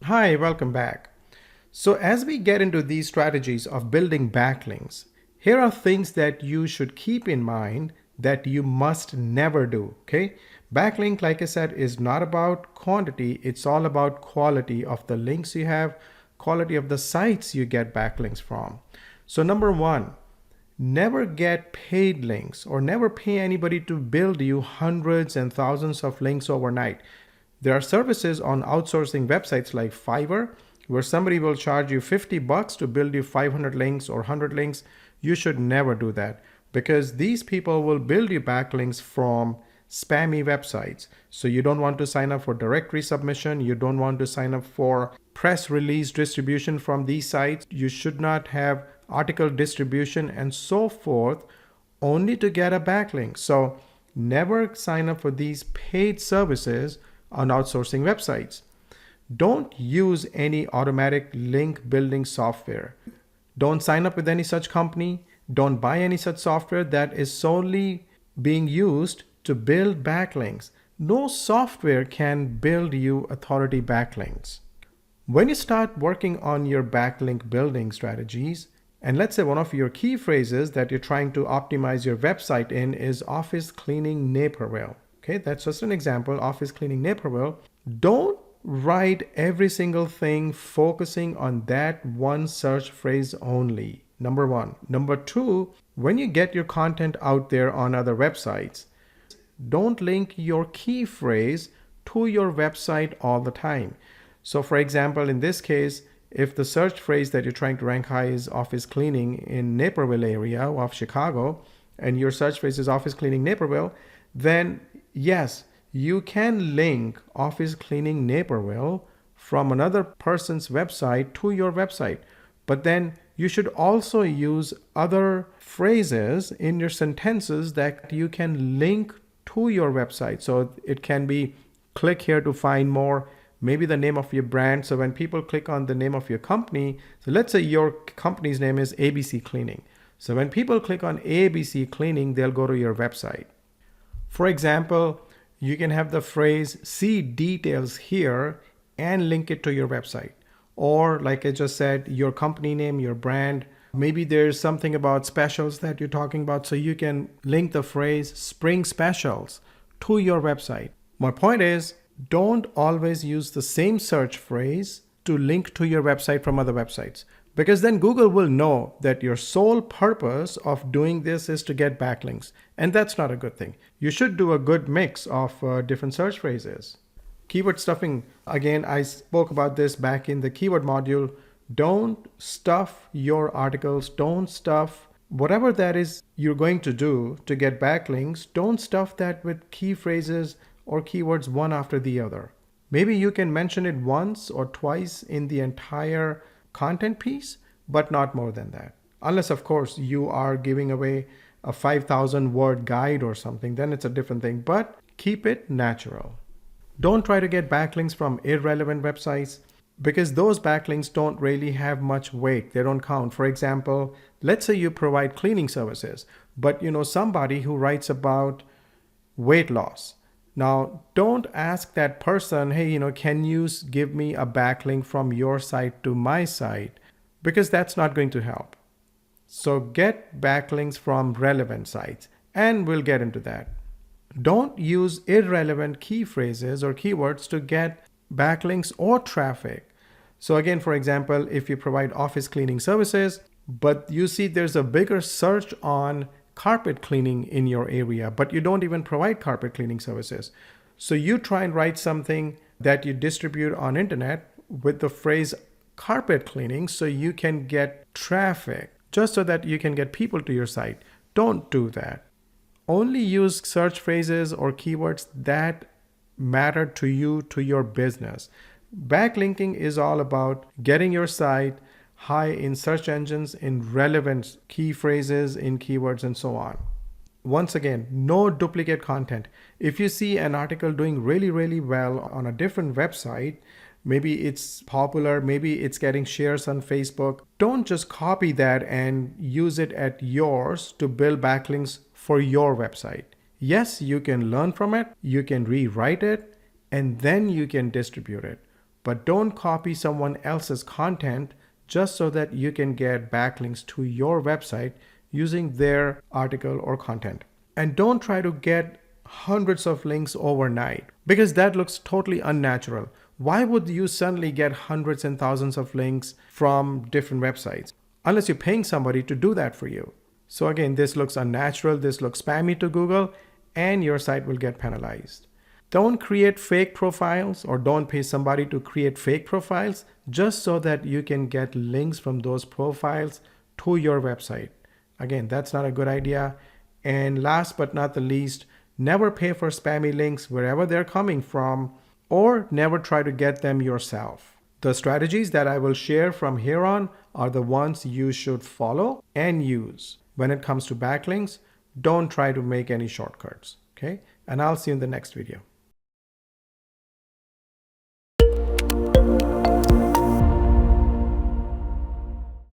Hi, welcome back. So as we get into these strategies of building backlinks, here are things that you should keep in mind that you must never do, okay? Backlink, like I said, is not about quantity, it's all about quality of the links you have, quality of the sites you get backlinks from. So number one, never get paid links or never pay anybody to build you hundreds and thousands of links overnight. There are services on outsourcing websites like Fiverr where somebody will charge you $50 to build you 500 links or 100 links. You should never do that because these people will build you backlinks from spammy websites. So you don't want to sign up for directory submission. You don't want to sign up for press release distribution from these sites. You should not have article distribution and so forth only to get a backlink. So never sign up for these paid services on outsourcing websites. Don't use any automatic link building software. Don't sign up with any such company. Don't buy any such software that is solely being used to build backlinks. No software can build you authority backlinks. When you start working on your backlink building strategies, and let's say one of your key phrases that you're trying to optimize your website in is office cleaning Naperville. Okay, that's just an example, office cleaning Naperville. Don't write every single thing focusing on that one search phrase only. Number one. Number two, when you get your content out there on other websites, don't link your key phrase to your website all the time. So for example, in this case, if the search phrase that you're trying to rank high is office cleaning in Naperville area of Chicago, and your search phrase is office cleaning Naperville, then yes, you can link office cleaning Naperville from another person's website to your website. But then you should also use other phrases in your sentences that you can link to your website. So it can be click here to find more, maybe the name of your brand. So when people click on the name of your company, so let's say your company's name is ABC Cleaning. So when people click on ABC Cleaning, they'll go to your website. For example, you can have the phrase see details here and link it to your website. Or like I just said, your company name, your brand. Maybe there's something about specials that you're talking about. So you can link the phrase spring specials to your website. My point is, don't always use the same search phrase to link to your website from other websites. Because then Google will know that your sole purpose of doing this is to get backlinks. And that's not a good thing. You should do a good mix of different search phrases. Keyword stuffing, again, I spoke about this back in the keyword module. Don't stuff your articles. Don't stuff whatever that is you're going to do to get backlinks. Don't stuff that with key phrases or keywords one after the other. Maybe you can mention it once or twice in the entire content piece, but not more than that. Unless, of course, you are giving away a 5,000 word guide or something, then it's a different thing, but keep it natural. Don't try to get backlinks from irrelevant websites because those backlinks don't really have much weight. They don't count. For example, let's say you provide cleaning services, but somebody who writes about weight loss. Now, don't ask that person, hey, can you give me a backlink from your site to my site? Because that's not going to help. So get backlinks from relevant sites, and we'll get into that. Don't use irrelevant key phrases or keywords to get backlinks or traffic. So again, for example, if you provide office cleaning services, but you see there's a bigger search on carpet cleaning in your area, but you don't even provide carpet cleaning services. So you try and write something that you distribute on internet with the phrase carpet cleaning so you can get traffic, just so that you can get people to your site. Don't do that. Only use search phrases or keywords that matter to you, to your business. Backlinking is all about getting your site high in search engines, in relevant key phrases, in keywords, and so on. Once again, no duplicate content. If you see an article doing really, really well on a different website, maybe it's popular, maybe it's getting shares on Facebook, don't just copy that and use it at yours to build backlinks for your website. Yes, you can learn from it, you can rewrite it, and then you can distribute it. but don't copy someone else's content just so that you can get backlinks to your website using their article or content. And don't try to get hundreds of links overnight because that looks totally unnatural. Why would you suddenly get hundreds and thousands of links from different websites unless you're paying somebody to do that for you? So again, this looks unnatural, this looks spammy to Google, and your site will get penalized. Don't create fake profiles or don't pay somebody to create fake profiles just so that you can get links from those profiles to your website. Again, that's not a good idea. And last but not the least, never pay for spammy links wherever they're coming from, or never try to get them yourself. The strategies that I will share from here on are the ones you should follow and use. When it comes to backlinks, don't try to make any shortcuts, okay? And I'll see you in the next video.